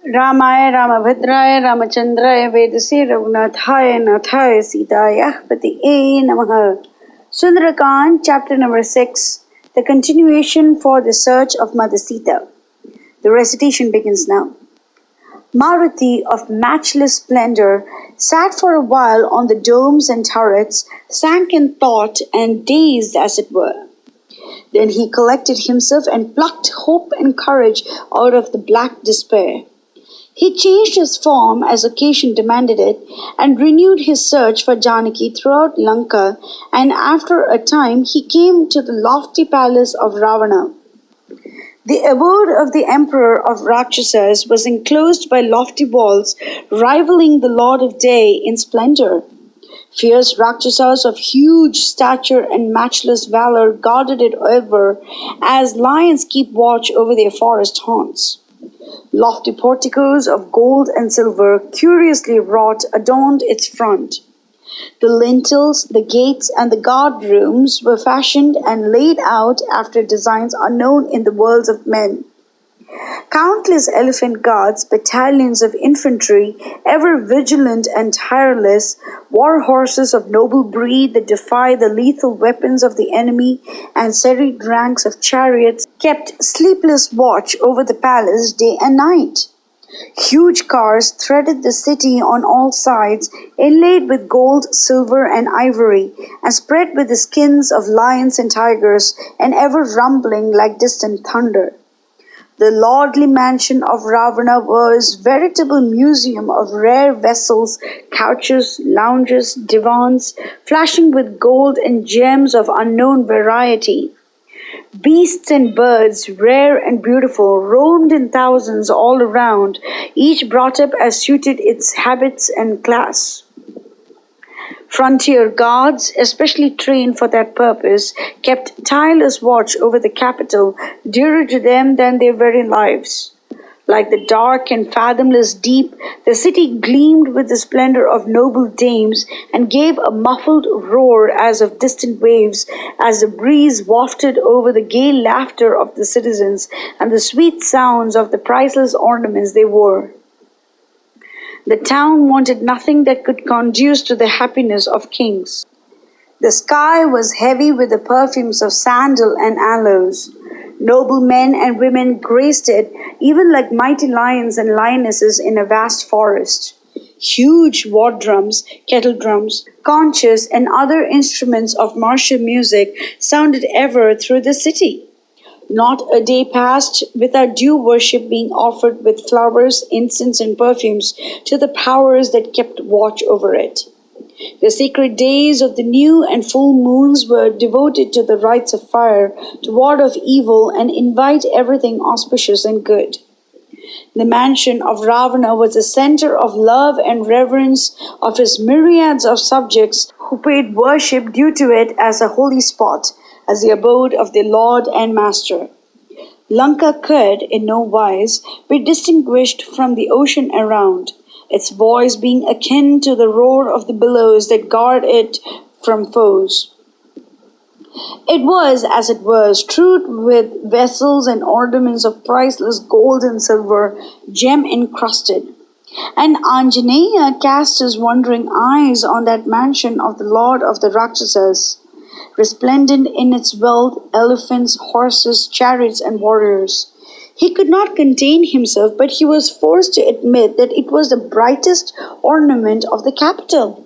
Ramaya Ramabhadraya Ramachandraya Vedasi Raghunathaya Nathaya Sitaya Patiye Namaha. Sundara chapter number 6, the continuation for the search of Mother Sita. The recitation begins now. Maruti, of matchless splendor, sat for a while on the domes and turrets, sank in thought and dazed as it were. Then he collected himself and plucked hope and courage out of the black despair. He changed his form as occasion demanded it, and renewed his search for Janaki throughout Lanka, and after a time he came to the lofty palace of Ravana. The abode of the emperor of Rakshasas was enclosed by lofty walls, rivaling the Lord of Day in splendor. Fierce Rakshasas of huge stature and matchless valor guarded it ever, as lions keep watch over their forest haunts. Lofty porticos of gold and silver, curiously wrought, adorned its front. The lintels, the gates, and the guard rooms were fashioned and laid out after designs unknown in the worlds of men. Countless elephant guards, battalions of infantry, ever vigilant and tireless, war horses of noble breed that defy the lethal weapons of the enemy, and serried ranks of chariots kept sleepless watch over the palace day and night. Huge cars threaded the city on all sides, inlaid with gold, silver, and ivory, and spread with the skins of lions and tigers, and ever rumbling like distant thunder. The lordly mansion of Ravana was a veritable museum of rare vessels, couches, lounges, divans, flashing with gold and gems of unknown variety. Beasts and birds, rare and beautiful, roamed in thousands all around, each brought up as suited its habits and class. Frontier guards, especially trained for that purpose, kept tireless watch over the capital, dearer to them than their very lives. Like the dark and fathomless deep, the city gleamed with the splendor of noble dames, and gave a muffled roar as of distant waves, as the breeze wafted over the gay laughter of the citizens and the sweet sounds of the priceless ornaments they wore. The town wanted nothing that could conduce to the happiness of kings. The sky was heavy with the perfumes of sandal and aloes. Noble men and women graced it, even like mighty lions and lionesses in a vast forest. Huge war drums, kettle drums, conches, and other instruments of martial music sounded ever through the city. Not a day passed without due worship being offered with flowers, incense, and perfumes to the powers that kept watch over it. The sacred days of the new and full moons were devoted to the rites of fire, to ward off evil and invite everything auspicious and good. The mansion of Ravana was the center of love and reverence of his myriads of subjects who paid worship due to it as a holy spot, as the abode of their Lord and Master. Lanka could, in no wise, be distinguished from the ocean around, its voice being akin to the roar of the billows that guard it from foes. It was, as it were, strewed with vessels and ornaments of priceless gold and silver, gem-encrusted. And Anjaneya cast his wondering eyes on that mansion of the Lord of the Rakshasas, resplendent in its wealth, elephants, horses, chariots, and warriors. He could not contain himself, but he was forced to admit that it was the brightest ornament of the capital.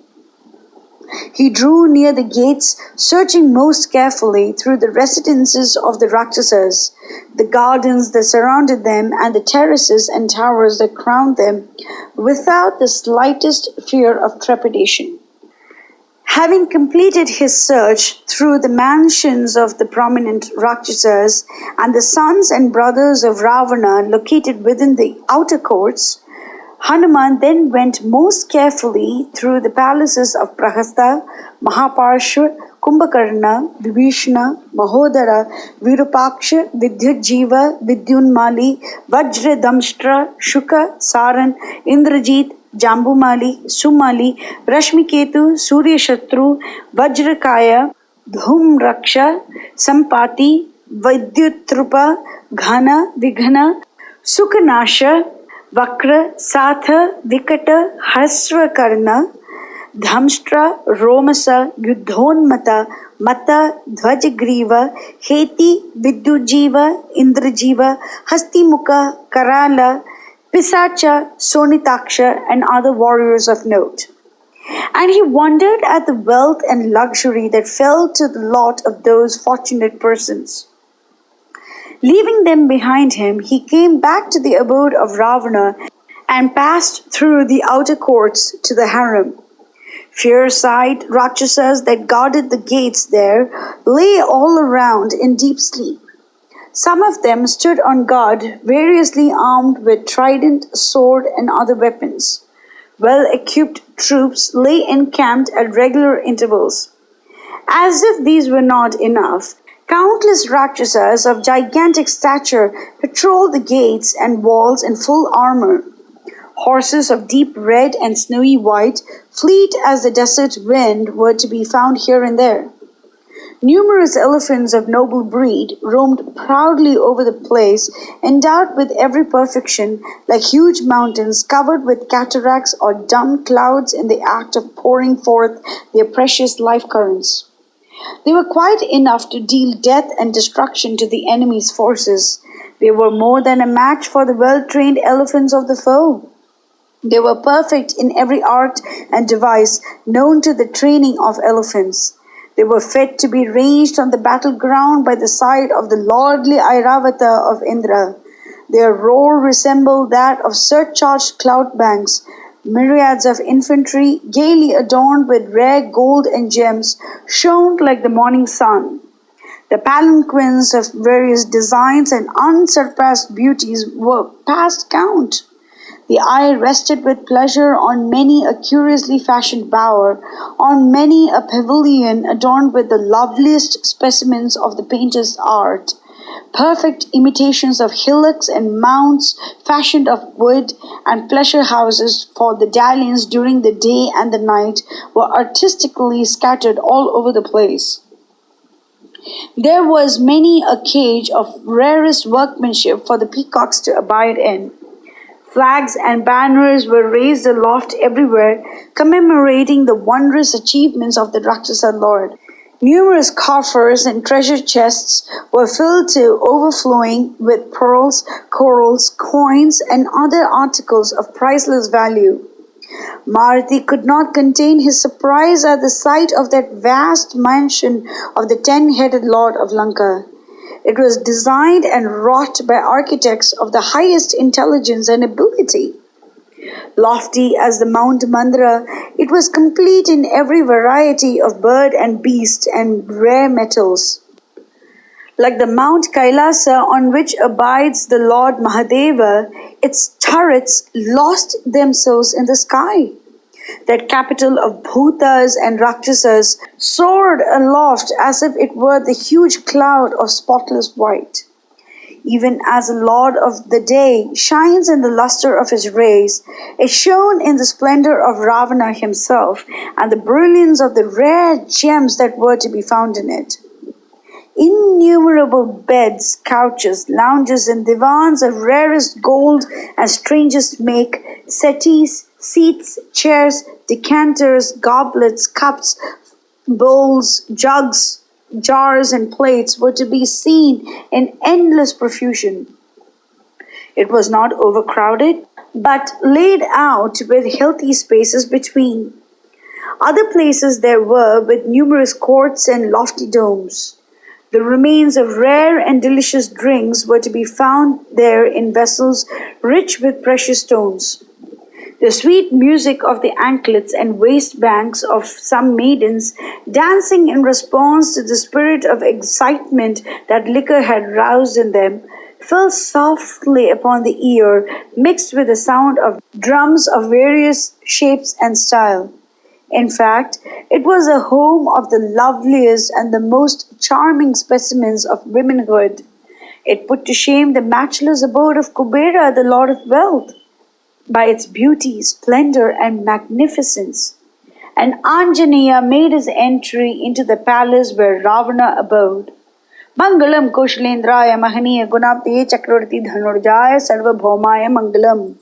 He drew near the gates, searching most carefully through the residences of the Rakshasas, the gardens that surrounded them, and the terraces and towers that crowned them, without the slightest fear of trepidation. Having completed his search through the mansions of the prominent Rakshasas and the sons and brothers of Ravana located within the outer courts, Hanuman then went most carefully through the palaces of Prahasta, Mahaparshva, Kumbhakarna, Vibhishana, Mahodara, Virupaksha, Vidyujiva, Vidyunmali, Vajradamshtra, Shuka, Saran, Indrajit, Jambumali, Sumali, Rashmiketu, Suryashatru, Vajrakaya, Dhumraksha, Sampati, Vidyutrupa, Ghana, Vighana, Sukhanasha, Vakra, Satha, Vikata, Hasra Karna, Dhamstra, Romasa, Yudhonmata, Mata, Dhvajagriva, Heti, Viddujiva, Indrajiva, Hastimuka, Karala, Pisacha, Sonitaksha, and other warriors of note. And he wondered at the wealth and luxury that fell to the lot of those fortunate persons. Leaving them behind him, he came back to the abode of Ravana and passed through the outer courts to the harem. Fierce-eyed Rakshasas that guarded the gates there lay all around in deep sleep. Some of them stood on guard, variously armed with trident, sword, and other weapons. Well-equipped troops lay encamped at regular intervals. As if these were not enough, countless Rakshasas of gigantic stature patrolled the gates and walls in full armor. Horses of deep red and snowy white, fleet as the desert wind, were to be found here and there. Numerous elephants of noble breed roamed proudly over the place, endowed with every perfection, like huge mountains covered with cataracts or dumb clouds in the act of pouring forth their precious life currents. They were quite enough to deal death and destruction to the enemy's forces. They were more than a match for the well-trained elephants of the foe. They were perfect in every art and device known to the training of elephants. They were fit to be ranged on the battleground by the side of the lordly Airavata of Indra. Their roar resembled that of surcharged cloud banks. Myriads of infantry, gaily adorned with rare gold and gems, shone like the morning sun. The palanquins of various designs and unsurpassed beauties were past count. The eye rested with pleasure on many a curiously fashioned bower, on many a pavilion adorned with the loveliest specimens of the painter's art. Perfect imitations of hillocks and mounts fashioned of wood and pleasure houses for the dalliance during the day and the night were artistically scattered all over the place. There was many a cage of rarest workmanship for the peacocks to abide in. Flags and banners were raised aloft everywhere, commemorating the wondrous achievements of the Rakshasa lord. Numerous coffers and treasure chests were filled to overflowing with pearls, corals, coins, and other articles of priceless value. Maruti could not contain his surprise at the sight of that vast mansion of the ten-headed lord of Lanka. It was designed and wrought by architects of the highest intelligence and ability. Lofty as the Mount Mandara, it was complete in every variety of bird and beast and rare metals. Like the Mount Kailasa on which abides the Lord Mahadeva, its turrets lost themselves in the sky. That capital of Bhutas and Rakshasas soared aloft as if it were the huge cloud of spotless white. Even as the Lord of the day shines in the luster of his rays, it shone in the splendor of Ravana himself and the brilliance of the rare gems that were to be found in it. Innumerable beds, couches, lounges, and divans of rarest gold and strangest make, settees, seats, chairs, decanters, goblets, cups, bowls, jugs, jars, and plates were to be seen in endless profusion. It was not overcrowded, but laid out with healthy spaces between. Other places there were with numerous courts and lofty domes. The remains of rare and delicious drinks were to be found there in vessels rich with precious stones. The sweet music of the anklets and waistbands of some maidens, dancing in response to the spirit of excitement that liquor had roused in them, fell softly upon the ear, mixed with the sound of drums of various shapes and style. In fact, it was a home of the loveliest and the most charming specimens of womanhood. It put to shame the matchless abode of Kubera, the lord of wealth, by its beauty, splendor, and magnificence. And Anjaneya made his entry into the palace where Ravana abode. Mangalam Kushalendraya Mahaniya Gunapte Chakravarti Dhanurjaya Sarvabhaumaya Mangalam.